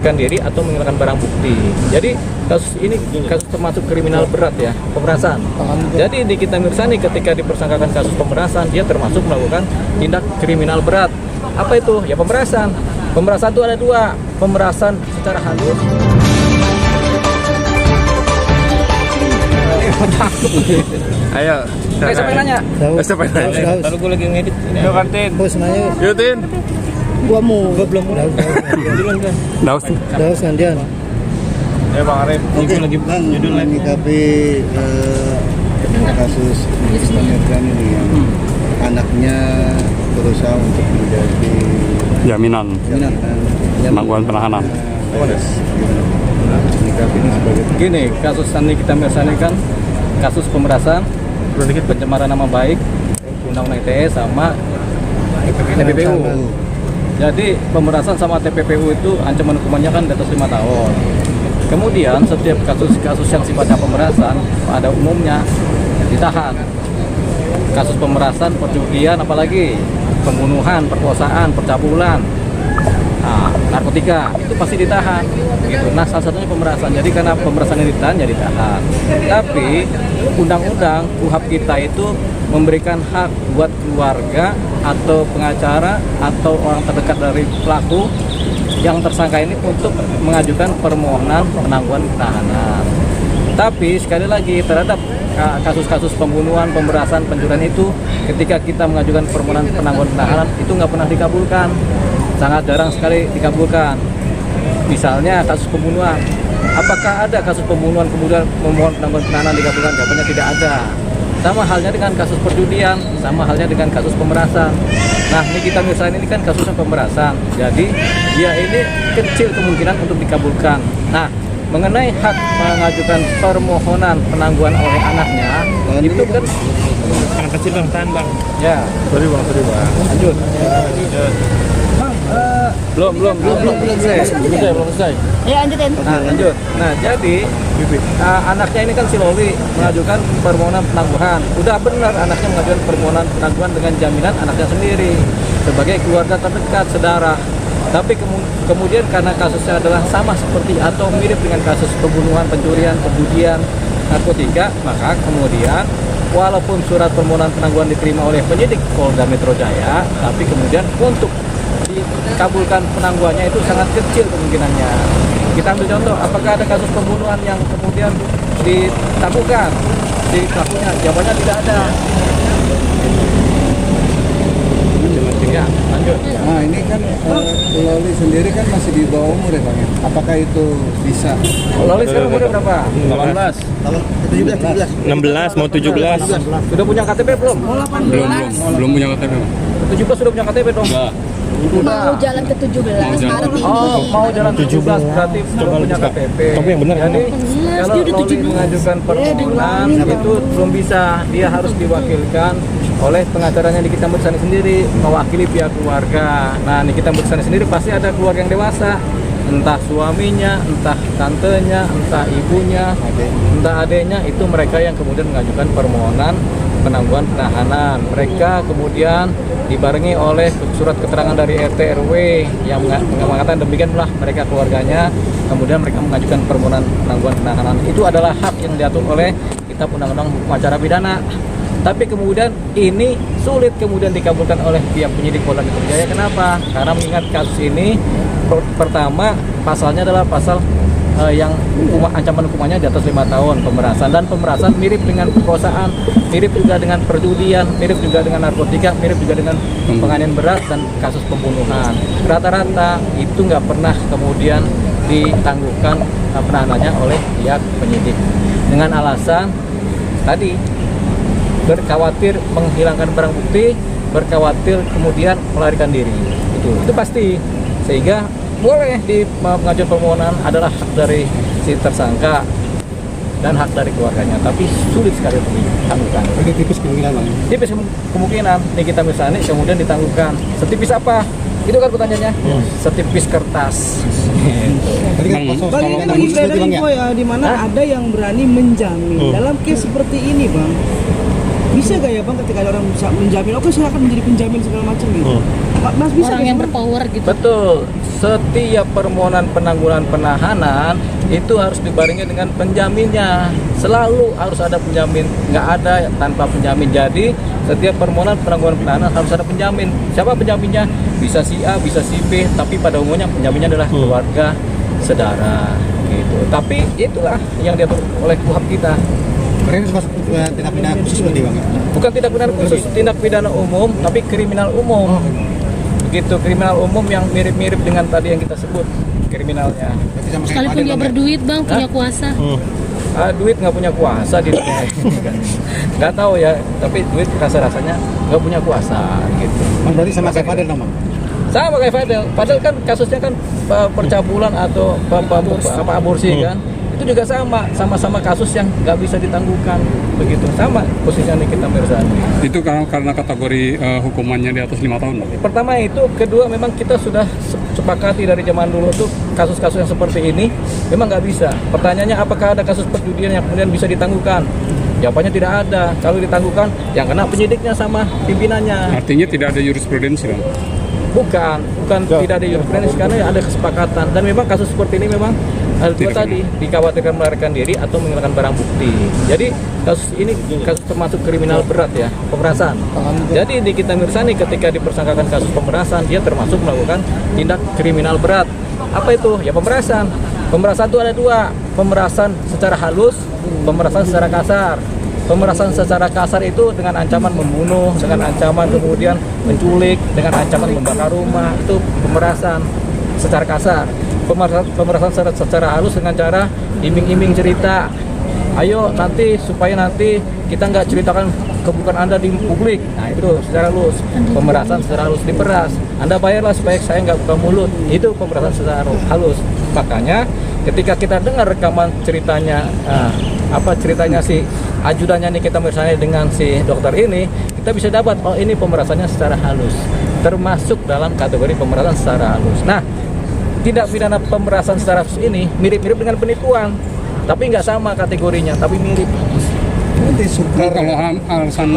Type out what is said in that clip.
melarikan diri atau menghilangkan barang bukti. Jadi kasus ini kasus termasuk kriminal berat ya, pemerasan. Jadi Nikita Mirzani ketika dipersangkakan kasus pemerasan, dia termasuk melakukan tindak kriminal berat. Apa itu? Ya pemerasan. Pemerasan itu ada dua, pemerasan secara halus. Ayo. Siapa yang nanya? Siapa yang nanya? Lalu gue lagi ngedit. Yuk kantin. Bos nanya, Yuk Tin. gua belum mulai. Daus gantian. Ya Bang Arif. Oke, lagi judul menyikapi kasus Nikita Mirzani ini yang anaknya berusaha untuk menjadi jaminan penangguhan penahanan. menyikapi ini sebagai Gini, kasus Nikita Mirzani kan kasus pemerasan, pencemaran nama baik, Undang-Undang ITE sama TPPU. Jadi pemerasan sama TPPU itu ancaman hukumannya kan di atas 5 tahun. Kemudian setiap kasus-kasus yang sifatnya pemerasan pada umumnya ditahan. Kasus pemerasan, perjudian, apalagi pembunuhan, perkosaan, percabulan, narkotika itu pasti ditahan. Gitu. Nah, salah satunya pemerasan. Jadi karena pemerasan yang ditahan, ya ditahan. Tapi undang-undang KUHP kita itu memberikan hak buat keluarga atau pengacara atau orang terdekat dari pelaku yang tersangka ini untuk mengajukan permohonan penangguhan penahanan. Tapi sekali lagi terhadap kasus-kasus pembunuhan, pemerasan, pencurian itu ketika kita mengajukan permohonan penangguhan penahanan itu nggak pernah dikabulkan, sangat jarang sekali dikabulkan. Misalnya kasus pembunuhan, apakah ada kasus pembunuhan kemudian memohon penangguhan penahanan dikabulkan? Jawabannya tidak ada. Sama halnya dengan kasus perjudian, sama halnya dengan kasus pemerasan. Nah, Nikita Mirzani ini kan kasusnya pemerasan, jadi dia ini kecil kemungkinan untuk dikabulkan. Nah, mengenai hak mengajukan permohonan penangguhan oleh anaknya, itu kan Anak kecil Bang, tahan Bang. ya. Sorry Bang. Lanjut. Belum selesai. Ya lanjutin. Nah, lanjut. Nah, jadi anaknya ini kan si Loli mengajukan permohonan penangguhan. Udah benar anaknya mengajukan permohonan penangguhan dengan jaminan anaknya sendiri sebagai keluarga terdekat, saudara. Tapi kemudian karena kasusnya adalah sama seperti atau mirip dengan kasus pembunuhan, pencurian, perjudian, narkotika, maka kemudian walaupun surat permohonan penangguhan diterima oleh penyidik Polda Metro Jaya, tapi kemudian untuk dikabulkan penangguhannya itu sangat kecil kemungkinannya. Kita ambil contoh, apakah ada kasus pembunuhan yang kemudian ditangguhkan di pelakunya? Jawabannya tidak ada. Ya, lanjut. Nah, ini kan Loli sendiri kan masih di bawah umur ya Bang ya? Apakah itu bisa? Loli sekarang umurnya berapa? 18. Kalau 17. 16 mau 17. Sudah punya KTP belum? Belum punya KTP. 17 sudah punya KTP dong? Enggak. Mau jalan ke 17 Maret ini. Oh, mau jalan 17 berarti belum punya KTP. Tapi yang benar. Jadi kalau dia udah Loli 17. mengajukan permohonan itu belum bisa, dia harus diwakilkan oleh pengacaranya Nikita Mirzani sendiri, mewakili pihak keluarga. Nah, Nikita Mirzani sendiri pasti ada keluarga yang dewasa, entah suaminya, entah tantenya, entah ibunya, entah adiknya, itu mereka yang kemudian mengajukan permohonan penangguhan penahanan. Mereka kemudian dibarengi oleh surat keterangan dari RT RW yang mengatakan demikianlah mereka keluarganya, kemudian mereka mengajukan permohonan penangguhan penahanan. Itu adalah hak yang diatur oleh Kitab Undang-Undang Hukum Acara Pidana. Tapi kemudian ini sulit kemudian dikabulkan oleh pihak penyidik Polda Metro Jaya. Kenapa? Karena mengingat kasus ini pertama pasalnya adalah pasal yang ancaman hukumannya di atas 5 tahun, pemerasan. Dan pemerasan mirip dengan perkosaan, mirip juga dengan perjudian, mirip juga dengan narkotika, mirip juga dengan penganiayaan berat dan kasus pembunuhan. Rata-rata itu nggak pernah kemudian ditangguhkan penahanannya oleh pihak penyidik dengan alasan tadi berkhawatir menghilangkan barang bukti, berkhawatir kemudian melarikan diri. Itu pasti. Sehingga boleh mengajukan permohonan adalah hak dari si tersangka dan hak dari keluarganya, tapi sulit sekali untuk ditangguhkan. Ini tipis kemungkinan Bang. Tipis kemungkinan Nikita Mirzani kemudian ditangguhkan. Setipis apa? Itu kan pertanyaannya. Setipis kertas. Tadi kan Bang, ini kan lagi beredar info ya, di mana ada yang berani menjamin dalam case seperti ini, Bang. Bisa gak ya Bang ketika ada orang bisa menjamin, oke silakan menjadi penjamin segala macam gitu. Mas bisa Orang gak, yang Bang? berpower gitu. Betul. setiap permohonan penangguhan penahanan itu harus dibarengi dengan penjaminnya. Selalu harus ada penjamin, nggak ada tanpa penjamin. Jadi setiap permohonan penangguhan penahanan harus ada penjamin. Siapa penjaminnya? Bisa si A, bisa si B, tapi pada umumnya penjaminnya adalah keluarga, saudara gitu. Tapi itulah yang diatur oleh KUHP kita. Ini masuk tindak pidana khusus berarti bang? Bukan tindak pidana khusus, tindak pidana umum, tapi kriminal umum. Begitu, kriminal umum yang mirip-mirip dengan tadi yang kita sebut kriminalnya. Sekalipun dia berduit bang, punya kuasa. Duit nggak punya kuasa di dunia ini kan. Nggak tahu ya, tapi duit rasa-rasanya nggak punya kuasa gitu. Berarti sama kayak Fadel dong bang? Sama kayak Fadel. Padahal kan kasusnya kan percabulan atau aborsi kan. Itu juga sama-sama kasus yang nggak bisa ditangguhkan, begitu sama posisinya Nikita Mirzani. Itu karena kategori hukumannya di atas 5 tahun. Pertama itu, kedua memang kita sudah sepakati dari zaman dulu tuh kasus-kasus yang seperti ini memang nggak bisa. Pertanyaannya apakah ada kasus perjudian yang kemudian bisa ditangguhkan? Jawabannya tidak ada. Kalau ditangguhkan, yang kena penyidiknya sama pimpinannya. Artinya tidak ada jurisprudensi kan? Bukan tidak ada jurisprudensi karena ada kesepakatan, dan memang kasus seperti ini memang dua tadi dikhawatirkan melarikan diri atau menghilangkan barang bukti. Jadi kasus ini kasus termasuk kriminal berat ya, pemerasan. Jadi Nikita Mirzani ketika dipersangkakan kasus pemerasan, dia termasuk melakukan tindak kriminal berat. Apa itu? Ya pemerasan. Pemerasan itu ada dua, pemerasan secara halus, pemerasan secara kasar. Pemerasan secara kasar itu dengan ancaman membunuh, dengan ancaman kemudian menculik, dengan ancaman membakar rumah, itu pemerasan secara kasar. Pemerasan secara halus dengan cara iming-iming cerita. Ayo nanti supaya nanti kita nggak ceritakan keburukan Anda di publik. Nah itu secara halus. Pemerasan secara halus diperas. Anda bayarlah supaya saya nggak buka mulut. Itu pemerasan secara halus. Makanya ketika kita dengar rekaman ceritanya ceritanya si ajudannya Nikita Mirzani dengan si dokter ini, kita bisa dapat oh ini pemerasannya secara halus, termasuk dalam kategori pemerasan secara halus. Nah, tindak pidana pemerasan secara halus ini mirip-mirip dengan penipuan, tapi nggak sama kategorinya, tapi mirip. Nanti Kalau alasan